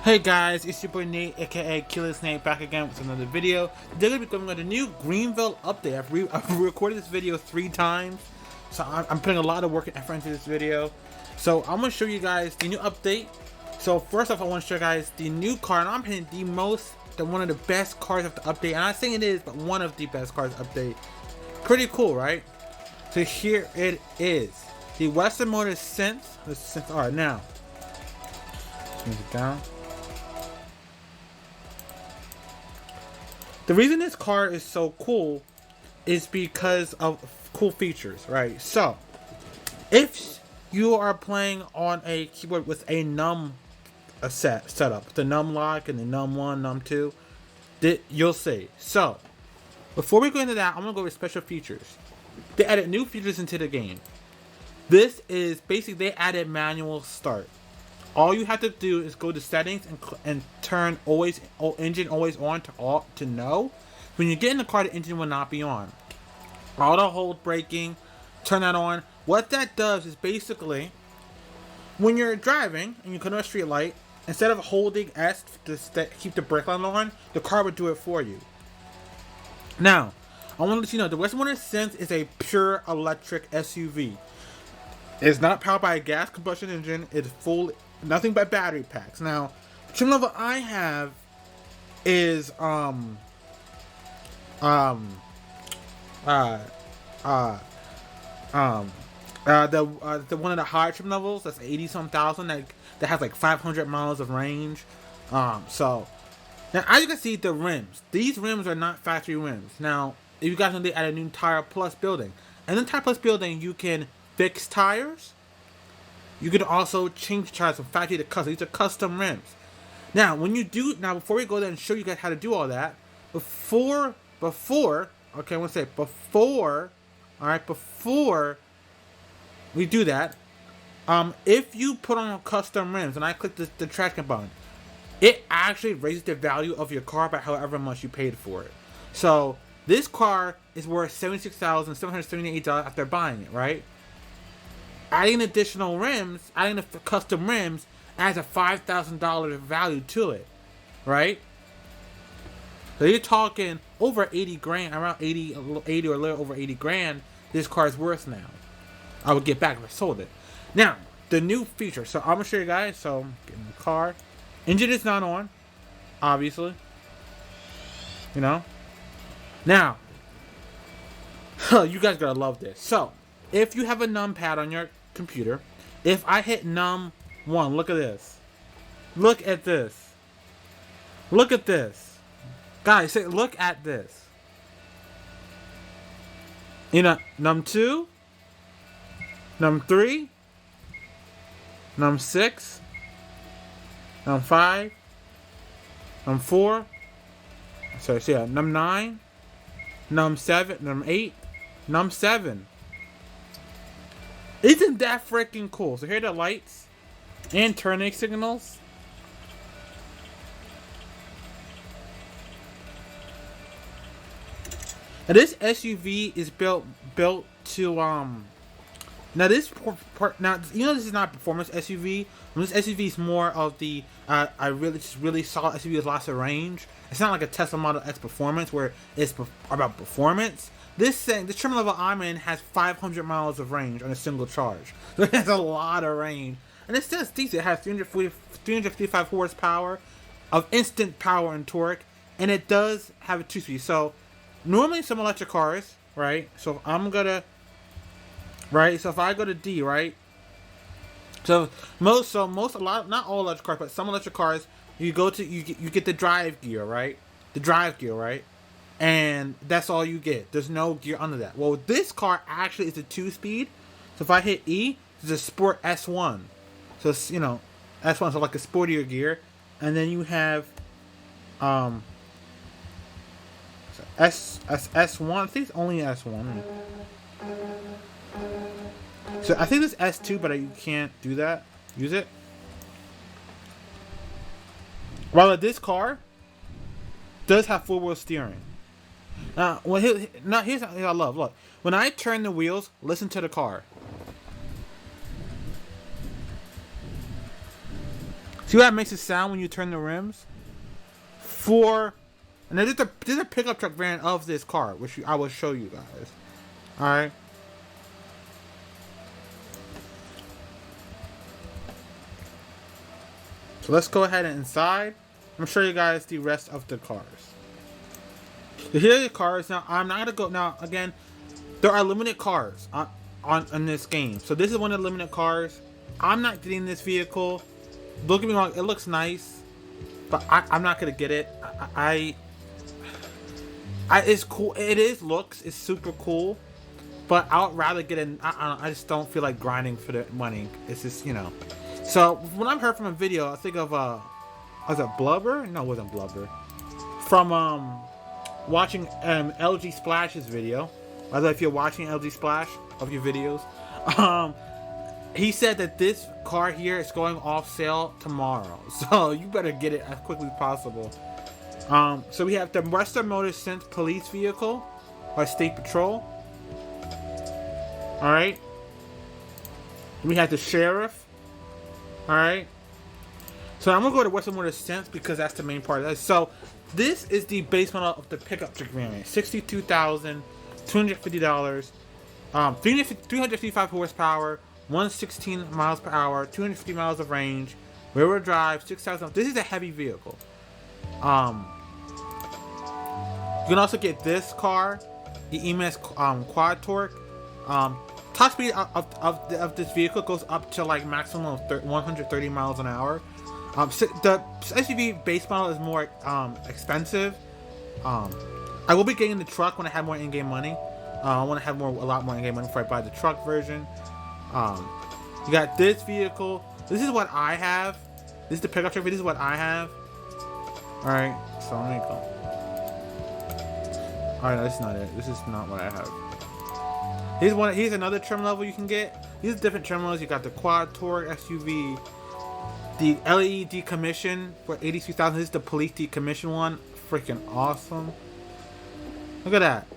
Hey guys, it's your boy Nate, aka Killer Snake, back again with another video. Today we're going to be going on the new Greenville update. I've recorded this video 3 times, so I'm putting a lot of work and effort into this video. So I'm going to show you guys the new update. So first off, I want to show you guys the new car, and I'm hitting one of the best cars of the update. And I'm not saying it is, but one of the best cars update. Pretty cool, right? So here it is, the Western Motors Synth. Alright, now let's move it down. The reason this car is so cool is because of cool features, right? So, if you are playing on a keyboard with a setup, the num lock and the num 1, num 2, you'll see. So, before we go into that, I'm going to go over special features. They added new features into the game. This is basically, they added manual start. All you have to do is go to settings and turn engine always on to no. When you get in the car, the engine will not be on. Auto hold braking, turn that on. What that does is basically, when you're driving and you come to a street light, instead of holding S to keep the brake line on, the car would do it for you. Now, I want to let you know, the Western Motors Synth is a pure electric SUV. It's not powered by a gas combustion engine. It's full. Nothing but battery packs. Now, the trim level I have is the one of the higher trim levels. That's 80-some thousand. That has like 500 miles of range. So now, as you can see, the rims. These rims are not factory rims. Now, if you guys know, they added a new Tire Plus building, and in Tire Plus building, you can fix tires. You can also change tires from factory to custom. These are custom rims. Now, before we go there and show you guys how to do all that, before we do that, if you put on custom rims, and I click the tracking button, it actually raises the value of your car by however much you paid for it. So, this car is worth $76,778 after buying it, right? Adding additional rims, adding the custom rims, adds a $5,000 value to it, right? So you're talking over 80 grand, around 80 or a little over 80 grand. This car is worth now. I would get back if I sold it. Now, the new feature. So I'm gonna show you guys. So getting the car, engine is not on, obviously. You know. Now, you guys gotta love this. So, if you have a numpad on your computer, if I hit num 1, look at this. Look at this. Look at this. Guys, look at this. You know, num 2, num 3, num 6, num 5, num 4, num 9, num 7, num 8, num 7. Isn't that freaking cool? So here are the lights and turning signals. Now this SUV is built to now this you know, this is not performance SUV. This SUV is more of the I really saw SUV with lots of range. It's not like a Tesla Model X Performance where it's about performance. This trim level I'm in has 500 miles of range on a single charge. So it has a lot of range. And it says decent. It has 355 horsepower of instant power and torque. And it does have a 2-speed. So normally some electric cars, right? So if I go to D, right? Not all electric cars, but some electric cars, you get the drive gear, right? The drive gear, right? And that's all you get. There's no gear under that. Well, this car actually is a 2-speed. So if I hit E, it's a Sport S1. So it's, S1, so like a sportier gear. And then you have S1. I think it's only S1. So I think it's S2, but you can't do that. Use it. While this car does have 4-wheel steering. Here's something I love. Look, when I turn the wheels, listen to the car. See how it makes it sound when you turn the rims? And there's a pickup truck variant of this car, which I will show you guys. Alright. So let's go ahead and inside. I'm gonna show you guys the rest of the cars. So here are the cars. Now I'm not gonna go. Now again, there are limited cars on this game. So this is one of the limited cars. I'm not getting this vehicle. Don't get me wrong, it looks nice, but I'm not gonna get it. It's cool. It's super cool, but I would rather get it. I just don't feel like grinding for the money. It's just, you know. So when I heard from a video, I think of was it Blubber? No, it wasn't Blubber. From watching LG Splash's video. I don't know if you're watching LG Splash of your videos. He said that this car here is going off sale tomorrow, so you better get it as quickly as possible. So we have the Western Motors Synth police vehicle by State Patrol. All right. We have the sheriff. All right. So I'm gonna go to Western Motors Synth because that's the main part of this. So this is the base model of the pickup truck variant. $62,250. 355 horsepower. 116 miles per hour, 250 miles of range, rear-wheel drive, 6,000. This is a heavy vehicle. You can also get this car, the EMS quad torque. Top speed of this vehicle goes up to like maximum of 130 miles an hour. The SUV base model is more expensive. I will be getting the truck when I have more in-game money. I want to have a lot more in-game money before I buy the truck version. You got this vehicle. This is what I have. This is the pickup truck. This is what I have. Alright, so let me go. Alright, no, this is not it. This is not what I have. Here's another trim level you can get. These are different trim levels. You got the quad torque SUV, the LED decommission for 83,000. This is the police decommission one. Freaking awesome. Look at that.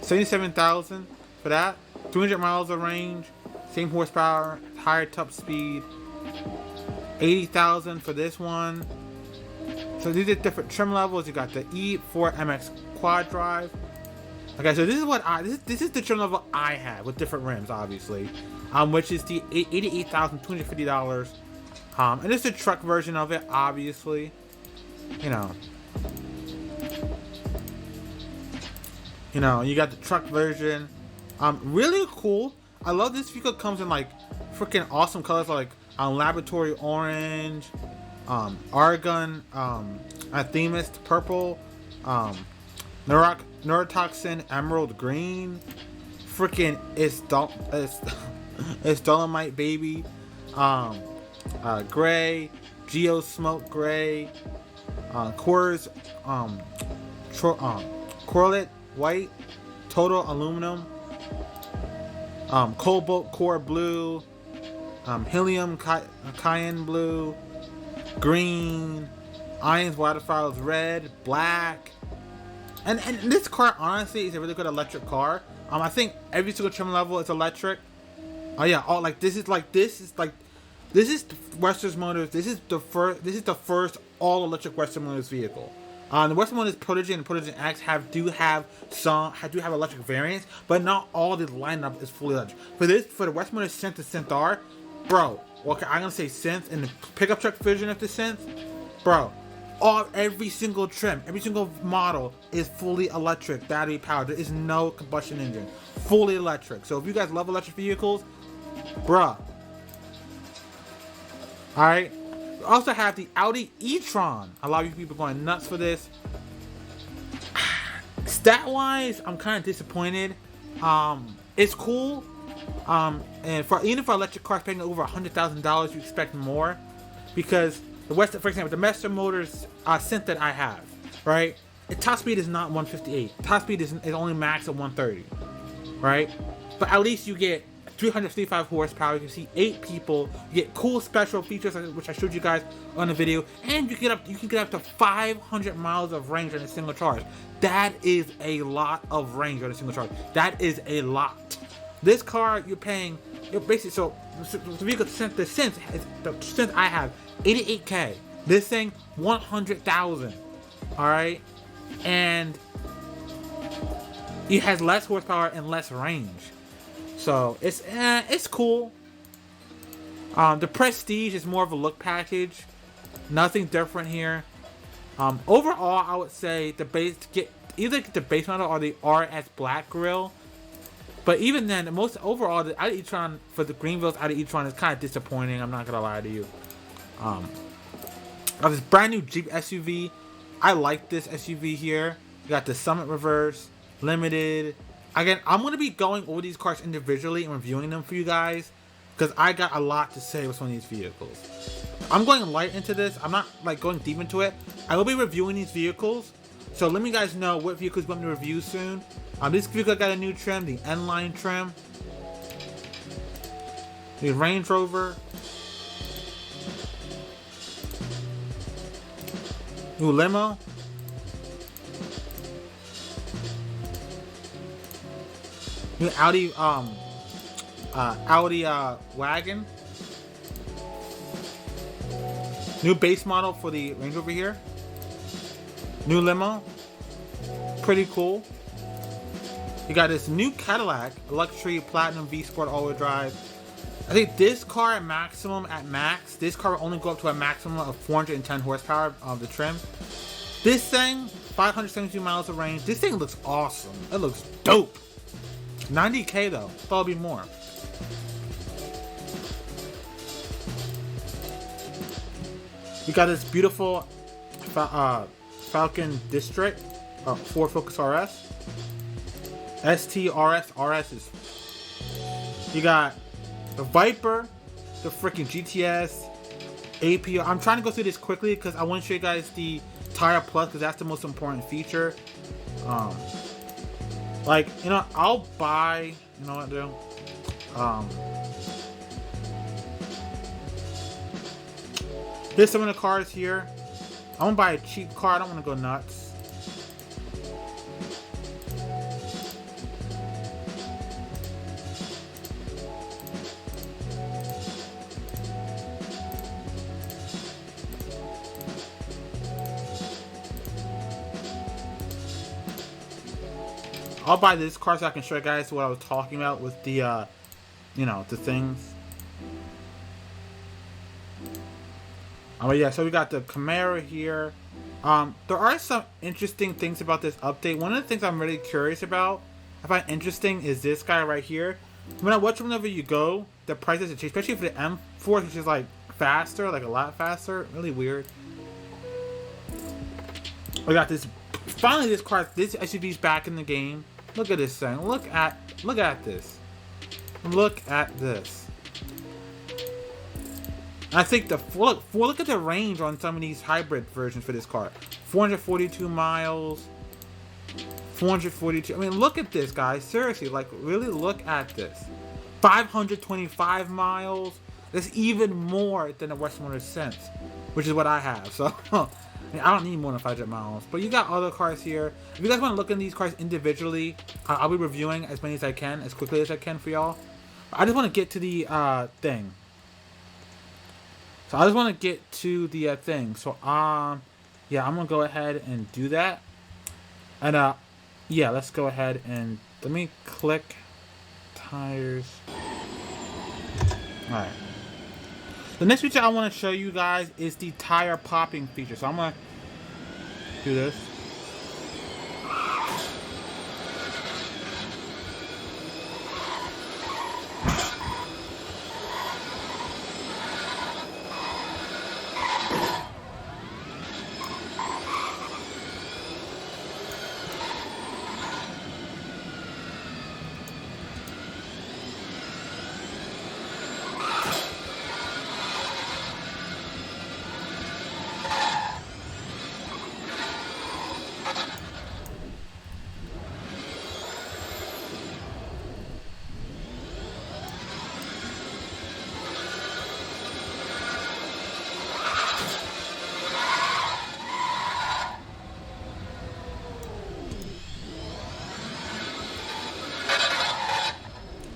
77,000 for that. 200 miles of range, same horsepower, higher top speed. 80,000 for this one. So these are different trim levels. You got the E4 MX quad drive. Okay, so this is what this is the trim level I have with different rims, obviously, which is the $88,250. And this is the truck version of it, obviously. You know, you got the truck version. Really cool. I love this vehicle. Comes in like freaking awesome colors like laboratory orange, argon, athemist purple, neurotoxin emerald green, freaking it's dolomite baby, gray, geo smoke gray, Coors, correlate white, total aluminum, cobalt core blue, helium cayenne blue, green, irons waterfalls red, black, and this car honestly is a really good electric car. I think every single trim level is electric. Oh yeah, all like this is Western Motors. This is the first all electric Western Motors vehicle. The Western Motors Protege and Protege X do have electric variants, but not all the lineup is fully electric. For the Western Motors Synth to Synth R, bro. Okay, I'm gonna say Synth in the pickup truck version of the Synth, bro. Every single trim, every single model is fully electric, battery powered. There is no combustion engine, fully electric. So if you guys love electric vehicles, bruh. All right. We also have the Audi e-tron. A lot of you people going nuts for this. Stat-wise, I'm kind of disappointed. It's cool. And even for electric cars paying over $100,000, you expect more, because for example, the Western Motors Synth that I have, right? The top speed is not 158. Top speed is only max at 130, right? But at least you get 355 horsepower. You can see 8 people. You get cool special features, which I showed you guys on the video, and you can get up to 500 miles of range on a single charge. That is a lot of range on a single charge. That is a lot. This car you're basically, so the vehicle since I have 88K. This thing 100,000. All right, and it has less horsepower and less range, so it's cool. The Prestige is more of a look package, nothing different here. Overall, I would say either get the base model or the RS Black Grille. But even then, the most overall, the out of e-tron for the Greenville's out of e-tron is kind of disappointing. I'm not gonna lie to you. This brand new Jeep SUV. I like this SUV here. You got the Summit Reverse, Limited. Again, I'm gonna be going over these cars individually and reviewing them for you guys because I got a lot to say with some of these vehicles. I'm going light into this. I'm not like going deep into it. I will be reviewing these vehicles. So let me guys know what vehicles you want me to review soon. This vehicle got a new trim, the N-Line trim. The Range Rover. New limo. New Audi wagon. New base model for the Range Rover here. New limo. Pretty cool. You got this new Cadillac, luxury platinum V Sport all-wheel drive. I think this car at max, this car will only go up to a maximum of 410 horsepower of the trim. This thing, 572 miles of range. This thing looks awesome. It looks dope. 90K though. Thought it'd be more. We got this beautiful Falcon District, Ford Focus RS. STRS, RS is. You got the Viper, the freaking GTS, APR. I'm trying to go through this quickly because I want to show you guys the Tire Plus because that's the most important feature. Like, you know, I'll buy. You know what, do? Here's some of the cars here. I want to buy a cheap car. I don't want to go nuts. I'll buy this car so I can show you guys what I was talking about with the, you know, the things. Oh yeah, so we got the Camaro here. There are some interesting things about this update. One of the things I'm really curious about, I find interesting, is this guy right here. When I watch whenever you go, the prices have changed, especially for the M4, which is like faster, like a lot faster. Really weird. We got this. Finally, this SUV's back in the game. Look at this thing. Look at this. Look at this. I think look at the range on some of these hybrid versions for this car. 442 miles. 442. I mean, look at this, guys. Seriously, like, really look at this. 525 miles. That's even more than the Western Sense, which is what I have. So, I mean, I don't need more than 500 miles. But you got other cars here. If you guys want to look at these cars individually, I'll be reviewing as many as I can, as quickly as I can for y'all. I just want to get to the thing. So I just want to get to the thing. So yeah, I'm gonna go ahead and do that. And yeah, let's go ahead and let me click tires. All right. The next feature I want to show you guys is the tire popping feature. So I'm gonna do this.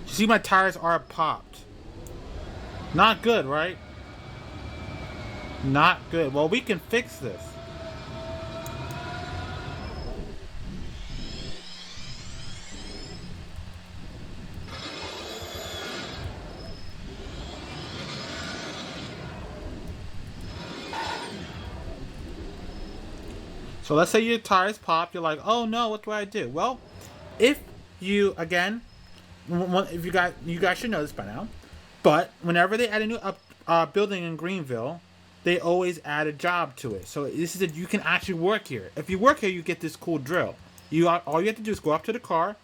See, my tires are popped. Not good, right? Not good. Well, we can fix this. So let's say your tires pop. You're like, oh no, what do I do? Well, if you, again, if you guys should know this by now, but whenever they add a new building in Greenville, they always add a job to it. So this is you can actually work here. If you work here, you get this cool drill. All you have to do is go up to the car.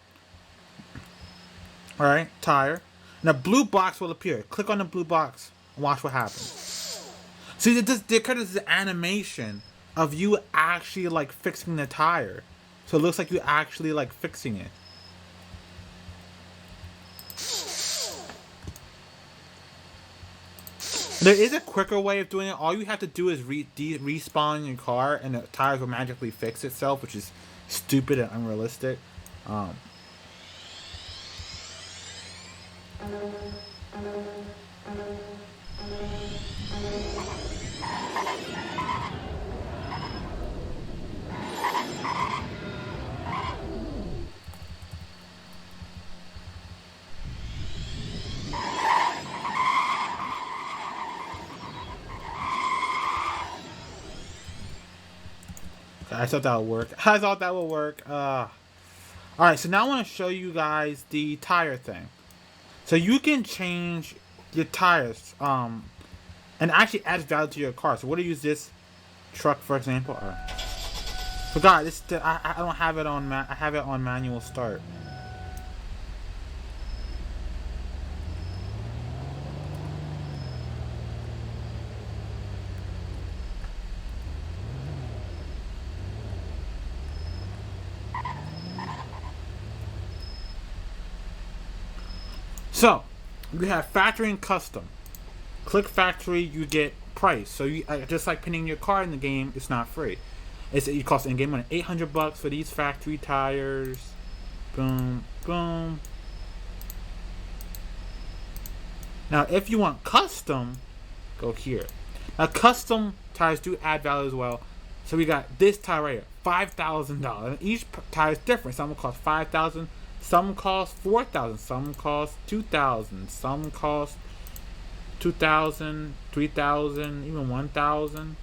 All right, tire, and a blue box will appear. Click on the blue box and watch what happens. See, there is the animation of you actually like fixing the tire, so it looks like you actually like fixing it. There is a quicker way of doing it. All you have to do is respawn your car, and the tires will magically fix itself, which is stupid and unrealistic. I thought that would work. I thought that would work. Alright, so now I want to show you guys the tire thing. So you can change your tires and actually add value to your car. So we're going to use this truck, for example. Forgot, I don't have it on I have it on manual start. So, we have factory and custom. Click factory, you get price. So you just like pinning your car in the game, it's not free. It costs in-game money. $800 for these factory tires. Boom, boom. Now, if you want custom, go here. Now, custom tires do add value as well. So we got this tire right here, $5,000. Each tire is different. Some will cost $5,000. Some cost $4,000, some cost $2,000, some cost $2,000, $3,000, even $1,000,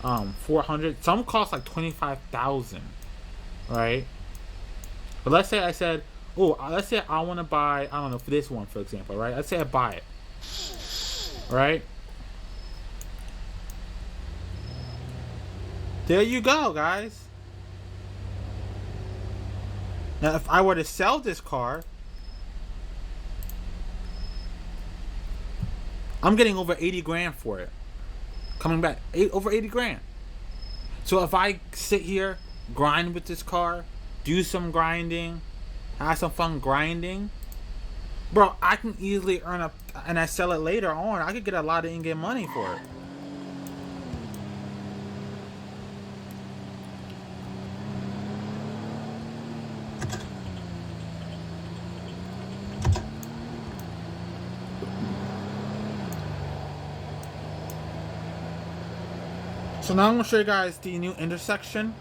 $400. Some cost like $25,000, right? But let's say I said, let's say I want to buy, I don't know, for this one, for example, right? Let's say I buy it, right? There you go, guys. Now, if I were to sell this car, I'm getting over 80 grand for it. Coming back, over 80 grand. So if I sit here, grind with this car, do some grinding, have some fun grinding, bro, I can easily earn up, and I sell it later on, I could get a lot of in-game money for it. So now I'm going to show you guys the new intersection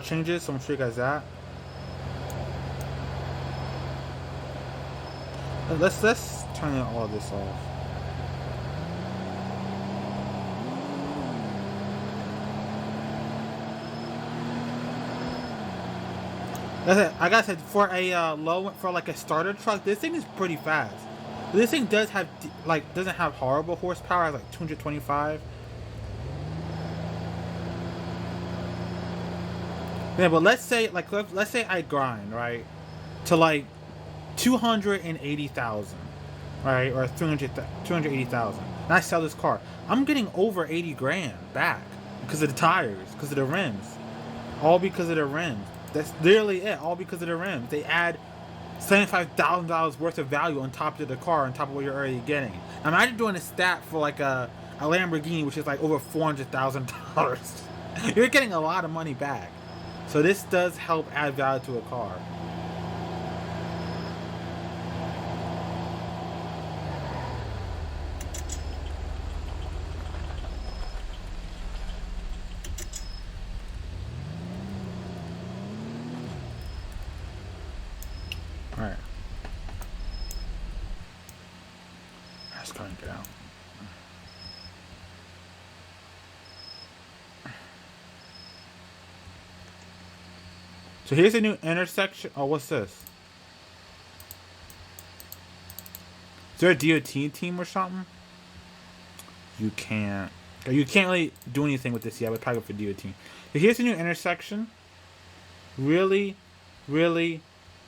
changes. So I'm going to show you guys that. Let's turn all of this off. Like I said, for a for like a starter truck, this thing is pretty fast. This thing does have doesn't have horrible horsepower. It has like 225. Yeah, but let's say I grind, right, to like 280,000, right, or 280,000, and I sell this car. I'm getting over 80 grand back because of the tires, because of the rims, all because of the rims. That's literally it, all because of the rims. They add $75,000 worth of value on top of the car, on top of what you're already getting. Imagine doing a stat for like a Lamborghini, which is like over $400,000. You're getting a lot of money back. So this does help add value to a car. trying to get out. So here's a new intersection. Oh, what's this? Is there a DOT team or something? You can't really do anything with this yet. We're probably for DOT. So here's a new intersection. Really, really,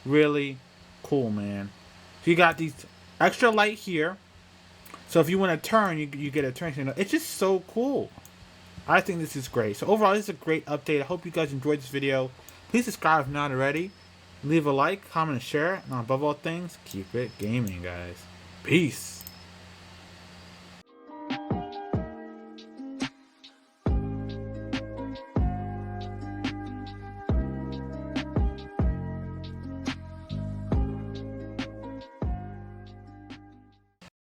really cool, man. So you got these extra light here. So if you want to turn, you get a turn signal. It's just so cool. I think this is great. So overall, this is a great update. I hope you guys enjoyed this video. Please subscribe if not already. Leave a like, comment, and share. And above all things, keep it gaming, guys. Peace.